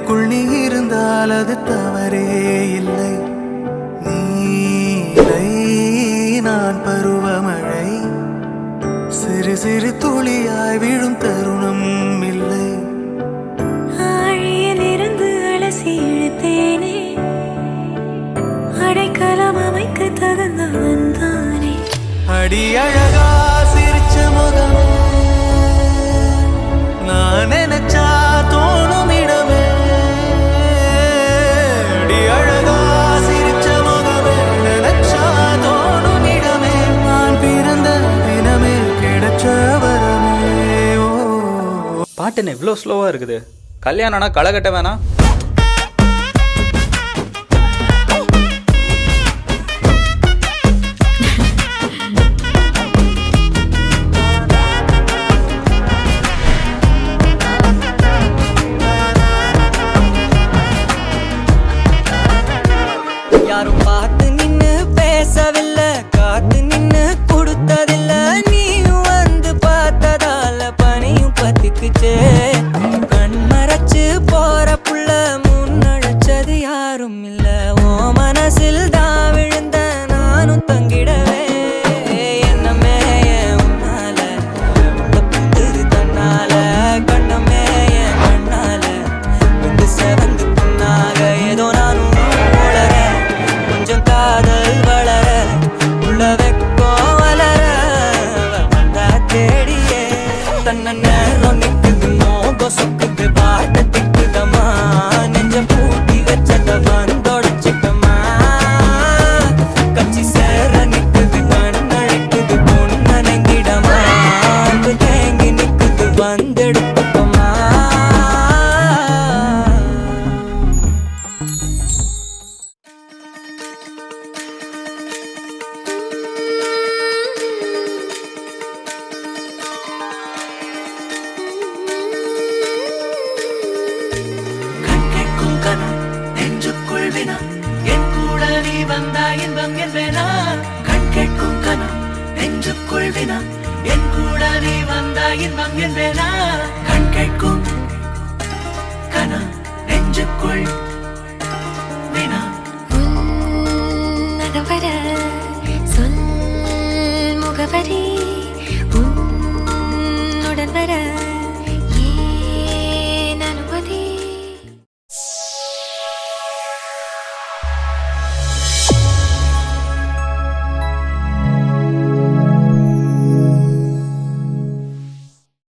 எனக்குள் நீ இருந்தால் அது தவறே இல்லை. நீலை நான் பருவமழை, சிறு சிறு துளியாய் விழும் தருணம் இல்லை. ஆழியில் இருந்து அலசி இழுத்தேனே, அடைக்கலம் அமைக்க தகுந்தவன் தானே. அடி அழகா சிரிச்ச முகமே, நான் நினைச்சா தோணும் இடமே. அடி அழகா சிரிச்ச முகமே, நினைச்சா தோணும் இடமே. நான் பிறந்த தினமே கிடைச்ச வரமே. பாட்டுன்னு இவ்வளோ ஸ்லோவாக இருக்குது. கல்யாணம்னா களை கட்ட வேணாம். யாரும் பார்த்து நின்னு பேசவில்லை, காத்து நின்னு கொடுத்ததில்லை. நீயும் வந்து பார்த்ததால பனியும் பத்திக்குச்சே. கண் மறைச்சு போற புள்ள முன்னழைச்சது யாரும் இல்ல. ஓ மனசில் தான் விழுந்த நானும் தங்கிடவே. என்னமே உன்னால புந்துது தன்னால, கண்ணமே என் கண்ணால வந்து செவந்து புண்ணாக. ஏதோ நானும் கொஞ்சம் காதல் வளர, உள்ள வெக்கோ வளர வந்தா தேடியே. தன்ன நேரம் நிக்குது, மோகம் சொக்குது, பாட்ட திக்குதமா. நெஞ்ச பூட்டி வச்சத வந்தொடச்சிட்டமா. கச்சி சேர நிக்குது, கண்ணழைக்குது, பொண்ணு நெங்கிடமா. தேங்கி நிக்குது, வந்தெடுத்துக்கமா. நெஞ்சுக்குள் வினா, என் கூட நீ வந்தா இன்பம் என்பேனா. கண் கேட்கும் கனா நெஞ்சுக்குள் வினா, என் கூட நீ வந்தா இன்பம் என்பேனா. கண் கேட்கும் கனா நெஞ்சுக்குள்